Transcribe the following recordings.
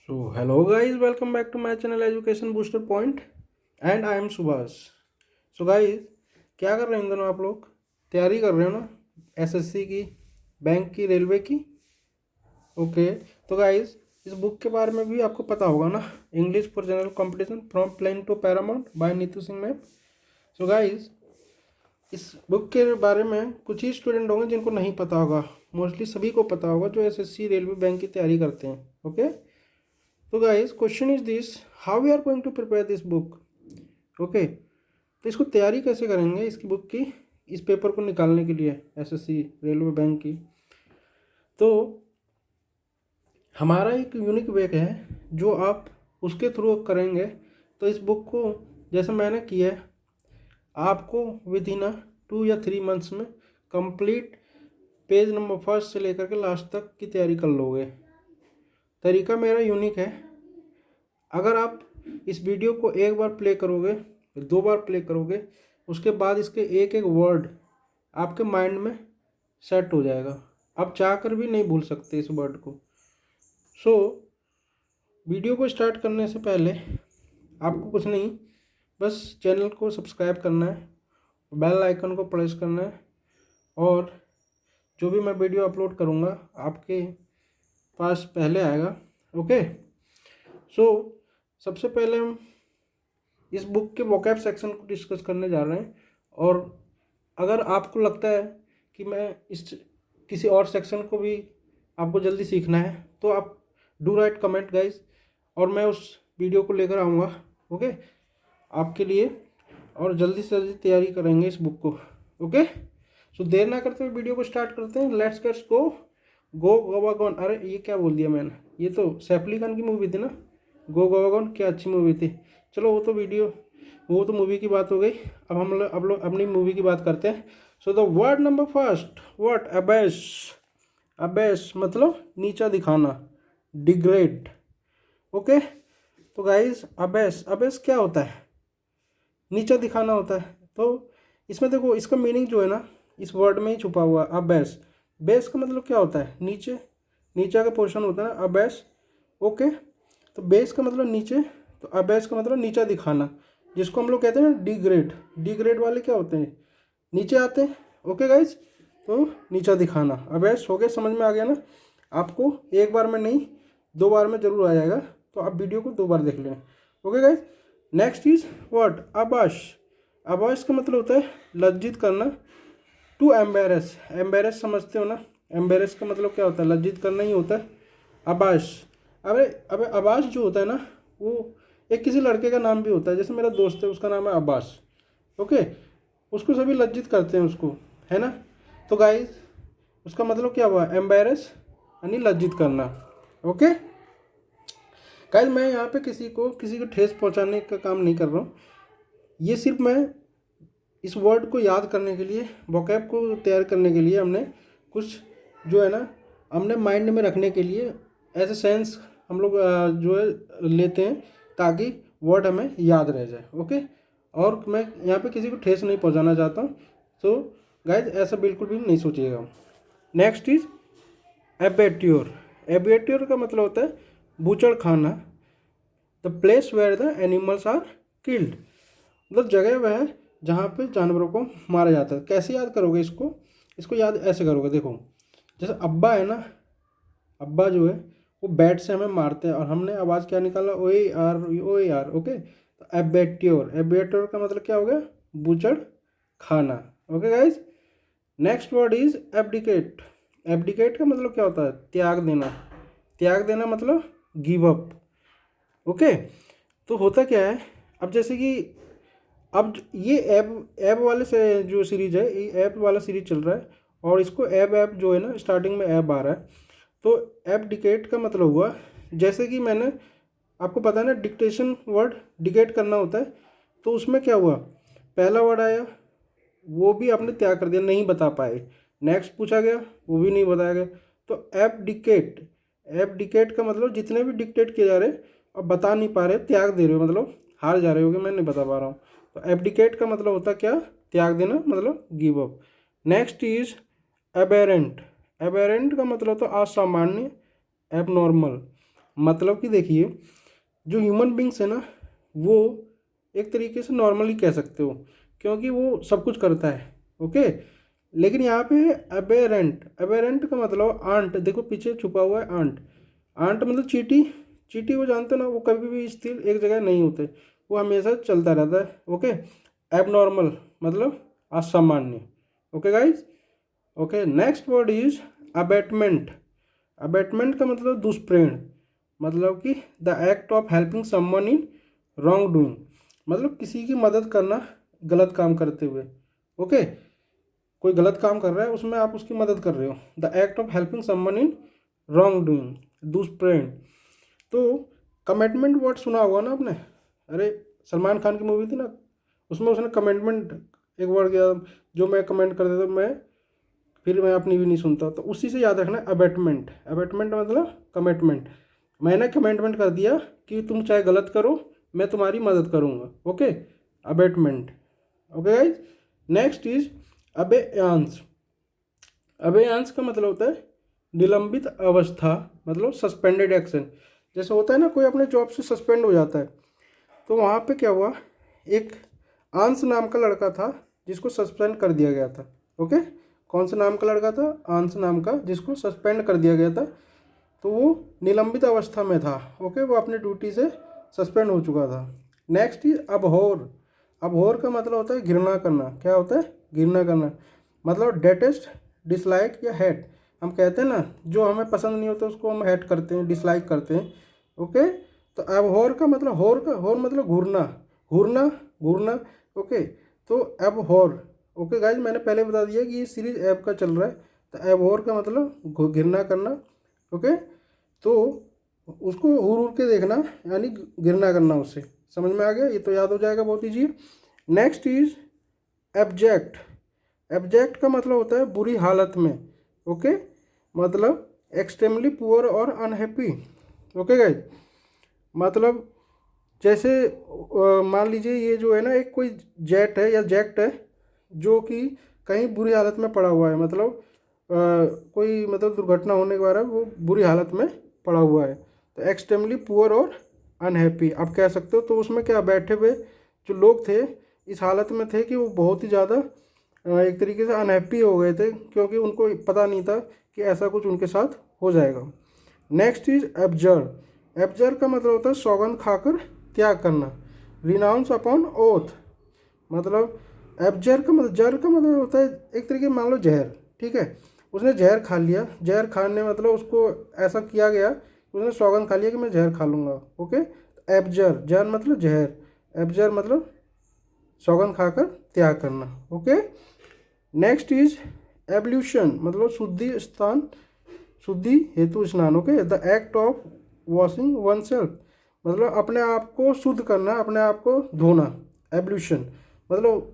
So hello guys, welcome back to my channel Education Booster Point and I am Subhash. So guys, क्या कर रहे हैं इन दोनों आप लोग? तैयारी कर रहे हो ना एसएससी की, बैंक की, रेलवे की? ओके। तो गाइस, इस बुक के बारे में भी आपको पता होगा ना, English for general competition from plain to paramount by Neetu Singh ma'am. So guys, इस बुक के बारे में कुछ ही स्टूडेंट होंगे जिनको नहीं पता होगा, मोस्टली सभी को पता होगा जो एसएससी रेलवे बैंक की तैयारी करते हैं। ओके। तो guys, question is this, how we are going to prepare this book. Okay. तो इसको तैयारी कैसे करेंगे इसकी बुक की, इस पेपर को निकालने के लिए एसएससी रेलवे बैंक की। तो हमारा एक यूनिक वे है जो आप उसके थ्रू करेंगे। तो इस बुक को जैसे मैंने किया है, आपको विद इन 2 या 3 मंथ्स में कंप्लीट पेज नंबर फर्स्ट से लेकर के लास्ट तक की तैयारी कर लोगे। तरीका मेरा यूनिक है। अगर आप इस वीडियो को एक बार प्ले करोगे, 2 बार प्ले करोगे, उसके बाद इसके एक एक वर्ड आपके माइंड में सेट हो जाएगा। आप चाह कर भी नहीं भूल सकते इस वर्ड को। सो वीडियो को स्टार्ट करने से पहले आपको कुछ नहीं, बस चैनल को सब्सक्राइब करना है, बेल आइकन को प्रेस करना है, और जो भी मैं वीडियो अपलोड करूँगा आपके पास पहले आएगा। ओके। सो सबसे पहले हम इस बुक के वोकैब सेक्शन को डिस्कस करने जा रहे हैं। और अगर आपको लगता है कि मैं इस किसी और सेक्शन को भी आपको जल्दी सीखना है तो आप डू राइट कमेंट गाइस, और मैं उस वीडियो को लेकर आऊँगा ओके आपके लिए, और जल्दी से जल्दी तैयारी करेंगे इस बुक को। ओके। सो देर ना करते हुए वीडियो को स्टार्ट करते हैं। Let's gets go. गो गोवा गॉन, अरे ये क्या बोल दिया मैंने, ये तो सैफ अली खान की मूवी थी ना, गो गोवा गॉन। क्या अच्छी मूवी थी। चलो वो तो मूवी की बात हो गई। अब लोग अपनी मूवी की बात करते हैं। So the word number first, what, abash. Abash मतलब नीचा दिखाना, डिग्रेड। ओके। तो गाइस, अबैश अबैश क्या होता है? नीचा दिखाना होता है। तो इसमें देखो, इसका मीनिंग जो है ना इस वर्ड में ही छुपा हुआ है, अबैश। बेस का मतलब क्या होता है? नीचे, नीचे का पोर्शन होता है ना, अबैश। ओके। तो बेस का मतलब नीचे, तो अबैश का मतलब नीचा दिखाना, जिसको हम लोग कहते हैं ना डिग्रेड। डिग्रेड वाले क्या होते हैं? नीचे आते हैं। ओके गाइज, तो नीचा दिखाना, अबैश हो गया। समझ में आ गया ना आपको? एक बार में नहीं, 2 बार में जरूर आ जाएगा। तो आप वीडियो को 2 बार देख लें। Okay guys. Next is what, abash. Abash का मतलब होता है लज्जित करना। टू एम्बेरस, एम्बेरस समझते हो ना? एम्बेरस का मतलब क्या होता है? लज्जित करना ही होता है अबाश। अबे अबे अबाश जो होता है ना, वो एक किसी लड़के का नाम भी होता है। जैसे मेरा दोस्त है, उसका नाम है अब्बास। ओके। उसको सभी लज्जित करते हैं उसको, है ना? तो गाइस, उसका मतलब क्या हुआ? एम्बेरस यानी लज्जित करना। ओके गाइस, मैं यहाँ पे किसी को ठेस पहुँचाने का काम नहीं कर रहा हूँ। ये सिर्फ मैं इस वर्ड को याद करने के लिए, वोकैब को तैयार करने के लिए, हमने कुछ जो है ना, हमने माइंड में रखने के लिए ऐसे सेंस हम लोग जो है लेते हैं, ताकि वर्ड हमें याद रह जाए। ओके। और मैं यहाँ पे किसी को ठेस नहीं पहुँचाना चाहता हूँ। तो गाइज, ऐसा बिल्कुल भी नहीं सोचिएगा। Next is एबेट्योर। एबेट्योर का मतलब होता है बूचड़ खाना। The place where the animals are killed, मतलब जगह वह है जहाँ पे जानवरों को मारा जाता है। कैसे याद करोगे इसको? इसको याद ऐसे करोगे, देखो, जैसे अब्बा है ना, अब्बा जो है वो बैट से हमें मारते हैं और हमने आवाज़ क्या निकाला? ओए यार, ओए यार। ओके। तो एबेट्योर, एबेट्योर का मतलब क्या हो गया? बूचड़ खाना। Okay guys. Next word is abdicate. Abdicate का मतलब क्या होता है? त्याग देना। त्याग देना मतलब गिव अप। ओके। तो होता क्या है, अब जैसे कि अब ये ऐप वाले से जो सीरीज है, ये ऐप वाला सीरीज चल रहा है, और इसको ऐप जो है ना, स्टार्टिंग में ऐप आ रहा है। तो ऐप डिकेट का मतलब हुआ, जैसे कि मैंने आपको पता है ना, डिक्टेशन वर्ड डिकेट करना होता है। तो उसमें क्या हुआ, पहला वर्ड आया, वो भी आपने त्याग कर दिया, नहीं बता पाए। नेक्स्ट पूछा गया, वो भी नहीं बताया गया। तो ऐप डिकेट का मतलब जितने भी डिक्टेट किए जा रहे अब बता नहीं पा रहे, त्याग दे रहे हो, मतलब हार जा रहे हो कि मैं नहीं बता पा रहा हूँ। तो एबडिकेट का मतलब होता क्या? त्याग देना, मतलब give up. Next is aberrant. Aberrant का मतलब होता असामान्य, एबनॉर्मल। मतलब कि देखिए, जो ह्यूमन बींग्स है ना, वो एक तरीके से नॉर्मली कह सकते हो, क्योंकि वो सब कुछ करता है। ओके, लेकिन यहाँ पे अबेरेंट, अबेरेंट का मतलब आंट, देखो पीछे छुपा हुआ है आंट। आंट मतलब चींटी, चींटी वो जानते हो ना, वो कभी भी स्थिर एक जगह नहीं होते, वो हमेशा चलता रहता है। ओके, एबनॉर्मल मतलब असामान्य। Okay guys, okay next word is abatement. Abatement का मतलब दुष्प्रेरण, मतलब कि the act of helping someone in wrong doing, मतलब किसी की मदद करना गलत काम करते हुए। ओके, कोई गलत काम कर रहा है उसमें आप उसकी मदद कर रहे हो, the act of helping someone in wrong doing, दुष्प्रेरण। तो कमिटमेंट वर्ड सुना होगा ना आपने, अरे सलमान खान की मूवी थी ना, उसमें उसने कमिटमेंट एक वर्ड किया, जो मैं कमेंट कर देता मैं, फिर मैं अपनी भी नहीं सुनता, तो उसी से याद रखना अबेटमेंट। अबेटमेंट मतलब कमिटमेंट, मैंने कमिटमेंट कर दिया कि तुम चाहे गलत करो मैं तुम्हारी मदद करूँगा। Okay, abetment. Okay guys, next is abeyance. Abeyance का मतलब होता है निलंबित अवस्था, मतलब सस्पेंडेड एक्शन। जैसे होता है ना, कोई अपने जॉब से सस्पेंड हो जाता है, तो वहाँ पे क्या हुआ, एक अंश नाम का लड़का था जिसको सस्पेंड कर दिया गया था। ओके, कौन सा नाम का लड़का था, अंश नाम का, जिसको सस्पेंड कर दिया गया था, तो वो निलंबित अवस्था में था। ओके, वो अपनी ड्यूटी से सस्पेंड हो चुका था। Next is अबहॉर। अबहॉर का मतलब होता है घृणा करना। क्या होता है, घृणा करना, मतलब डेटेस्ट, डिसलाइक या हेट। हम कहते हैं ना, जो हमें पसंद नहीं होता उसको हम हेट करते हैं, डिसलाइक करते हैं। ओके, तो अबहॉर का मतलब, होर मतलब घूरना, घूरना, घूरना। ओके, तो अबहॉर। ओके गाइज, मैंने पहले बता दिया कि ये सीरीज ऐप का चल रहा है, तो अबहॉर का मतलब घृणा करना। ओके, तो उसको हुर हुर के देखना, यानी घृणा करना उससे। समझ में आ गया, ये तो याद हो जाएगा बहुत easy. Next is abject. Abject का मतलब होता है बुरी हालत में। ओके, मतलब एक्सट्रीमली पुअर और अनहैप्पी। ओके गाइज, मतलब जैसे मान लीजिए ये जो है ना, एक कोई जेट है या जैक्ट है जो कि कहीं बुरी हालत में पड़ा हुआ है, मतलब कोई मतलब दुर्घटना होने के बाद वो बुरी हालत में पड़ा हुआ है, तो एक्सट्रीमली पुअर और अनहैप्पी आप कह सकते हो। तो उसमें क्या, बैठे हुए जो लोग थे इस हालत में थे कि वो बहुत ही ज़्यादा एक तरीके से अनहैप्पी हो गए थे, क्योंकि उनको पता नहीं था कि ऐसा कुछ उनके साथ हो जाएगा। Next is एब्जर। एब्जर का मतलब होता है सौगंध खाकर त्याग करना, रिनाउंस अपॉन ओथ। मतलब एब्जर का मतलब, जर का मतलब होता है एक तरीके मान लो जहर, ठीक है, उसने जहर खा लिया, जहर खाने मतलब उसको ऐसा किया गया, उसने सौगंध खा लिया कि मैं जहर खा लूँगा। ओके, एब्जर, जर मतलब जहर, एब्जर मतलब सौगंध खाकर त्याग करना। ओके, नेक्स्ट इज एब्ल्यूशन, मतलब शुद्धि स्थान, शुद्धि हेतु स्नान। Okay, the act of washing one self, मतलब अपने आप को शुद्ध करना, अपने आप को धोना। एब्ल्यूशन मतलब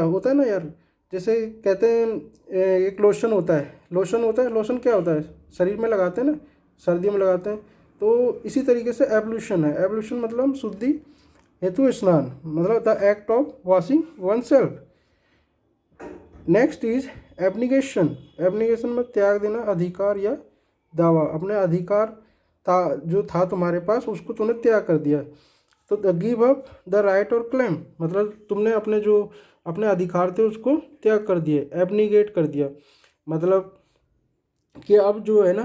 होता है ना यार, जैसे कहते हैं एक लोशन होता है, लोशन होता है, लोशन क्या होता है, शरीर में लगाते हैं ना, सर्दियों में लगाते हैं, तो इसी तरीके से एब्ल्यूशन है। एब्ल्यूशन मतलब शुद्धि हेतु स्नान, मतलब the act of washing oneself. Next is abnegation. Abnegation में त्याग देना, अधिकार या दावा, अपने अधिकार था जो था तुम्हारे पास उसको तुमने त्याग कर दिया। तो the give up the right और क्लेम, मतलब तुमने अपने जो अपने अधिकार थे उसको त्याग कर दिए, एब्निगेट कर दिया। मतलब कि अब जो है ना,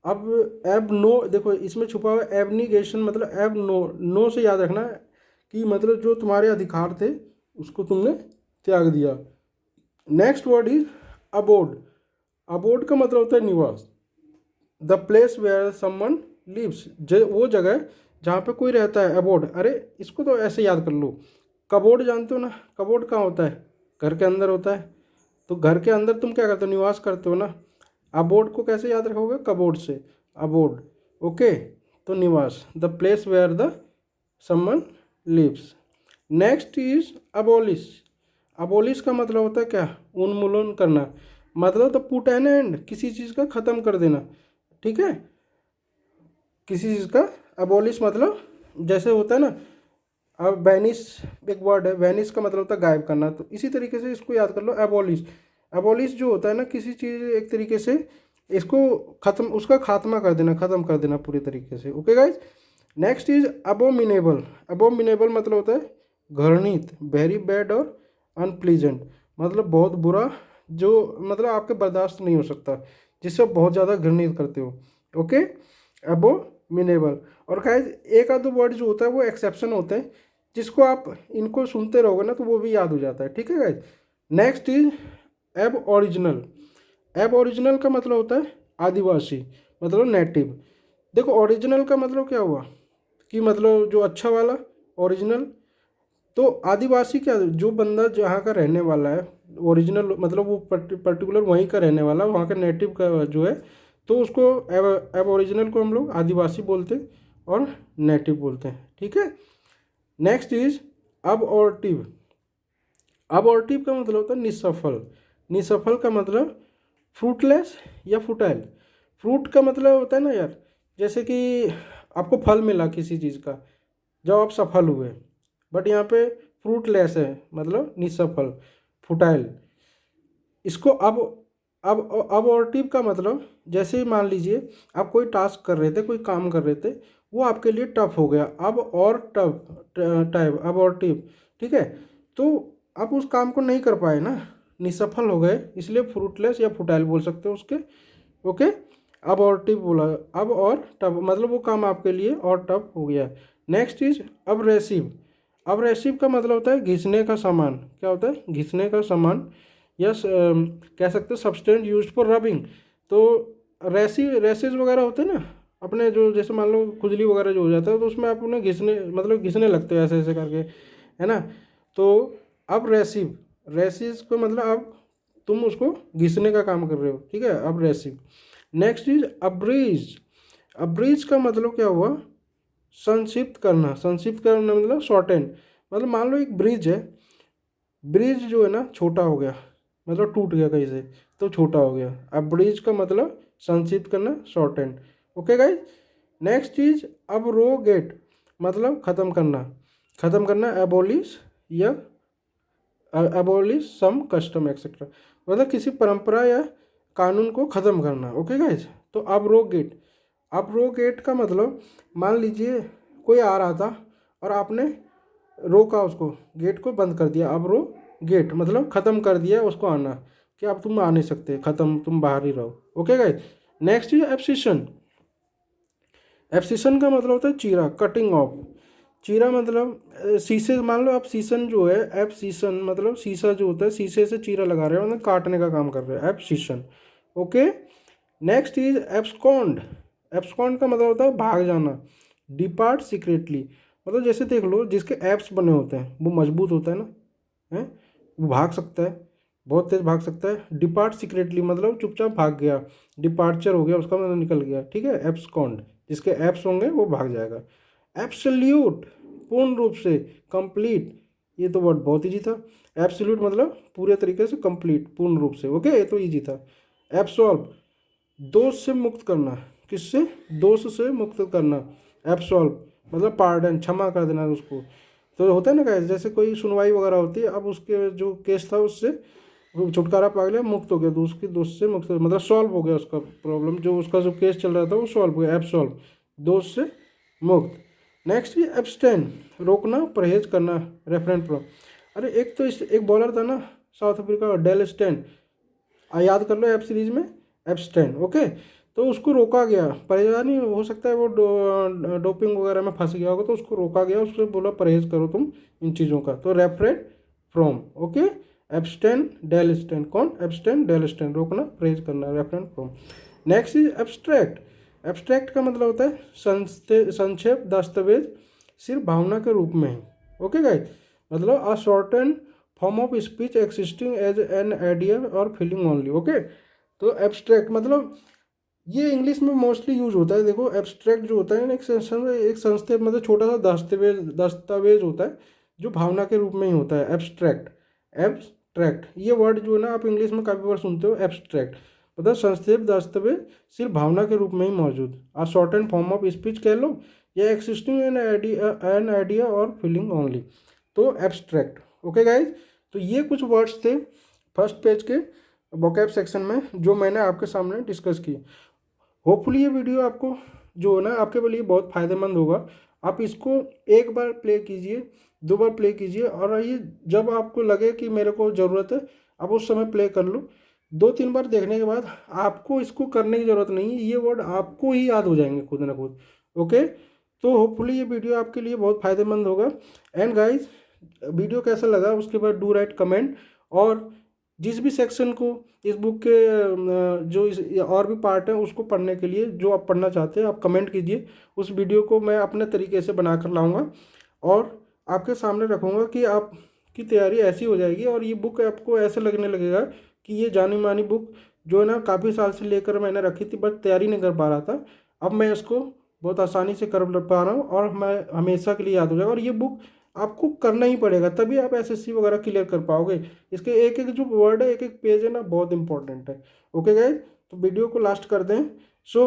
अब एब नो, देखो इसमें छुपा हुआ एब्निगेशन, मतलब एब नो, नो से याद रखना कि मतलब जो तुम्हारे अधिकार थे उसको तुमने त्याग दिया। Next word is abode. Abode का मतलब होता है निवास, the place where someone lives, वो जगह जहाँ पे कोई रहता है, अबोर्ड। अरे इसको तो ऐसे याद कर लो, कबोर्ड जानते हो ना, कबोर्ड कहाँ होता है, घर के अंदर होता है, तो घर के अंदर तुम क्या करते हो, निवास करते हो ना। अबोर्ड को कैसे याद रखोगे, कबोर्ड से, अबोर्ड। ओके, तो निवास, the place where the someone lives. Next is abolish. Abolish का मतलब होता है क्या, उन्मूलन करना, मतलब द पुट एन एंड, किसी चीज़ का ख़त्म कर देना। ठीक है, किसी चीज़ का अबोलिश मतलब जैसे होता है ना, अब वैनिश एक वर्ड है, वैनिश का मतलब होता है गायब करना, तो इसी तरीके से इसको याद कर लो, एबॉलिश। एबॉलिश जो होता है ना, किसी चीज़ एक तरीके से इसको खत्म, उसका खात्मा कर देना, ख़त्म कर देना पूरी तरीके से। Okay guys. Next is abominable. Abominable मतलब होता है घृणित, वेरी बैड और अनप्लीजेंट, मतलब बहुत बुरा, जो मतलब आपके बर्दाश्त नहीं हो सकता, जिससे आप बहुत ज़्यादा घृणित करते हो। Okay, abominable. और गाइज एक आध वर्ड जो होता है वो एक्सेप्शन होते हैं, जिसको आप इनको सुनते रहोगे ना तो वो भी याद हो जाता है। ठीक है गाइज। नेक्स्ट इज एब ओरिजिनल। एब ओरिजिनल का मतलब होता है आदिवासी, मतलब नेटिव। देखो ओरिजिनल का मतलब क्या हुआ कि मतलब जो अच्छा वाला, ओरिजिनल। तो आदिवासी क्या, जो बंदा जहाँ का रहने वाला है, ओरिजिनल मतलब वो पर्टिकुलर वहीं का रहने वाला, वहाँ का नेटिव का जो है, तो उसको एब ओरिजिनल को हम लोग आदिवासी बोलते हैं और नेटिव बोलते हैं। ठीक है। Next is अबॉर्टिव। अबॉर्टिव का मतलब होता है निसफल। निसफल का मतलब फ्रूटलेस या फुटाइल। फ्रूट का मतलब होता है ना यार, जैसे कि आपको फल मिला किसी चीज़ का, जब आप सफल हुए, बट यहाँ पे फ्रूटलेस है, मतलब निसफल, फुटाइल। इसको अब अबॉर्टिव का मतलब, जैसे मान लीजिए आप कोई टास्क कर रहे थे, कोई काम कर रहे थे, वो आपके लिए टफ हो गया, अब और टफ टाइप अबॉर्टिव। ठीक है। तो आप उस काम को नहीं कर पाए ना, निसफल हो गए, इसलिए फ्रूटलेस या फुटाइल बोल सकते हो उसके। ओके, अबॉर्टिव बोला। अब और टफ मतलब वो काम आपके लिए और टफ हो गया। Next is abrasive. अब्रेसिव का मतलब होता है घिसने का सामान। क्या होता है? घिसने का सामान, या कह सकते हैं सब्सटेंस यूज्ड फॉर रबिंग। तो रेसेस वगैरह होते हैं ना अपने, जो जैसे मान लो खुजली वगैरह जो हो जाता है, तो उसमें आप उन्हें घिसने मतलब घिसने लगते हो ऐसे ऐसे करके, है ना। तो अब रेसिव, रेसिस को मतलब अब तुम उसको घिसने का काम कर रहे हो। ठीक है, अब रेसिव। Next is अब्रीज। अब्रीज का मतलब क्या हुआ? संक्षिप्त करना। संक्षिप्त करना मतलब शॉर्टेन। मतलब मान लो एक ब्रिज है, ब्रिज जो है ना छोटा हो गया, मतलब टूट गया कहीं से, तो छोटा हो गया। अब ब्रिज का मतलब संक्षिप्त करना, short and. Okay guys. Next चीज अब्रोगेट, मतलब खत्म करना। खत्म करना, एबोलिश या एबोलिश सम कस्टम एक्सेट्रा, मतलब किसी परंपरा या कानून को खत्म करना। Okay guys. तो अब्रोगेट, अब्रोगेट का मतलब मान लीजिए कोई आ रहा था और आपने रोका उसको, गेट को बंद कर दिया। अब रो गेट मतलब ख़त्म कर दिया उसको आना, कि अब तुम आ नहीं सकते, ख़त्म, तुम बाहर ही रहो। Okay guys. नेक्स्ट ये एब्सिशन। एब्सिशन का मतलब होता है चीरा, कटिंग ऑफ। चीरा मतलब शीशे, मान लो आप शीशन जो है, एब्सिशन मतलब शीशा जो होता है, शीशे से चीरा लगा रहे हो, मतलब काटने का काम कर रहे हो, abscission. Okay. Next is abscond. Abscond का मतलब होता है भाग जाना, डिपार्ट सीक्रेटली। मतलब जैसे देख लो जिसके एप्स बने होते हैं वो मजबूत होता है ना, है, वो भाग सकता है, बहुत तेज भाग सकता है। डिपार्ट सीक्रेटली मतलब चुपचाप भाग गया, डिपार्चर हो गया उसका, मतलब निकल गया। ठीक है, एब्सकॉन्ड, जिसके एप्स होंगे वो भाग जाएगा। एब्सोल्यूट, पूर्ण रूप से, कंप्लीट, ये तो वर्ड बहुत ईजी था। एब्सोल्यूट मतलब पूरे तरीके से, कंप्लीट, पूर्ण रूप से। ओके, ये तो ईजी था। एब्सॉल्व, दोष से मुक्त करना। किससे? दोष से मुक्त करना। एब्सॉल्व मतलब पार्डन, क्षमा कर देना उसको। तो होता है ना गाइस, जैसे कोई सुनवाई वगैरह होती है, अब उसके जो केस था उससे वो छुटकारा पा गया, मुक्त हो गया, तो उसकी दोष से मुक्त, मतलब सॉल्व हो गया उसका प्रॉब्लम, जो उसका जो केस चल रहा था वो सॉल्व हो गया। एब्सॉल्व, दोष से मुक्त। नेक्स्ट ये एब्सटेन, रोकना, परहेज करना, रेफरेंट फ्रॉम। अरे एक तो एक बॉलर था ना साउथ अफ्रीका का, डेल स्टेन, याद कर लो, एप सीरीज में एब्सटेन। ओके, तो उसको रोका गया, परहेज नहीं हो सकता है, वो डोपिंग वगैरह में फंस गया होगा, तो उसको रोका गया, उसको बोला परहेज करो तुम इन चीज़ों का, तो referent from. Okay, abstain Dale Steyn, कौन? एब्सटेन डेल स्टेन, रोकना, परहेज करना, referent from. Next is abstract. Abstract का मतलब होता है संक्षेप, दस्तावेज, सिर्फ भावना के रूप में ही। ओके गाइस, मतलब a shorten form of speech existing as an idea और फीलिंग ओनली। ओके, तो एब्स्ट्रैक्ट मतलब ये इंग्लिश में मोस्टली यूज होता है। देखो एब्स्ट्रैक्ट जो होता है ना, एक संक्षेप मतलब छोटा सा दस्तावेज, दस्तावेज होता है जो भावना के रूप में ही होता है। एब्स्ट्रैक्ट, एब्स्ट्रैक्ट ये वर्ड जो है ना आप इंग्लिश में काफ़ी बार सुनते हो, एब्स्ट्रैक्ट मतलब संक्षेप, दस्तावेज, सिर्फ भावना के रूप में ही मौजूद। A short and form of speech कह लो, या एक्सिस्टिंग एन आइडिया और फीलिंग ओनली, तो एब्स्ट्रैक्ट। ओके गाइज, तो ये कुछ वर्ड्स थे फर्स्ट पेज के, वोकैब सेक्शन में जो मैंने आपके सामने डिस्कस की। होपफुली ये वीडियो आपको जो है ना आपके लिए बहुत फ़ायदेमंद होगा। आप इसको एक बार प्ले कीजिए, 2 बार प्ले कीजिए, और ये जब आपको लगे कि मेरे को ज़रूरत है आप उस समय प्ले कर लो। 2-3 बार देखने के बाद आपको इसको करने की ज़रूरत नहीं है, ये वर्ड आपको ही याद हो जाएंगे खुद ना खुद। ओके, तो होपफुली ये वीडियो आपके लिए बहुत फ़ायदेमंद होगा। एंड गाइज, वीडियो कैसा लगा उसके बाद डू राइट कमेंट। और जिस भी सेक्शन को इस बुक के जो इस और भी पार्ट है उसको पढ़ने के लिए जो आप पढ़ना चाहते हैं आप कमेंट कीजिए। उस वीडियो को मैं अपने तरीके से बना कर लाऊंगा और आपके सामने रखूँगा कि आपकी तैयारी ऐसी हो जाएगी और ये बुक आपको ऐसे लगने लगेगा कि ये जानी मानी बुक जो है ना काफ़ी साल से लेकर मैंने रखी थी बट तैयारी नहीं कर पा रहा था, अब मैं इसको बहुत आसानी से कर पा रहा हूँ और मैं हमेशा के लिए याद हो जाएगा। और ये बुक आपको करना ही पड़ेगा तभी आप एसएससी वगैरह क्लियर कर पाओगे। इसके एक एक जो वर्ड है, एक एक पेज है ना, बहुत इंपॉर्टेंट है। ओके गाइज, तो वीडियो को लास्ट कर दें। So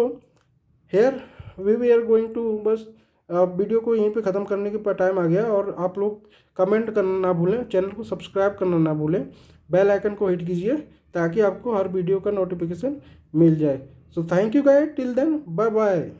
here we are going to, बस वीडियो को यहीं पे ख़त्म करने के टाइम आ गया। और आप लोग कमेंट करना ना भूलें, चैनल को सब्सक्राइब करना ना भूलें, बेल आइकन को हिट कीजिए ताकि आपको हर वीडियो का नोटिफिकेशन मिल जाए। So thank you guys, till then bye bye.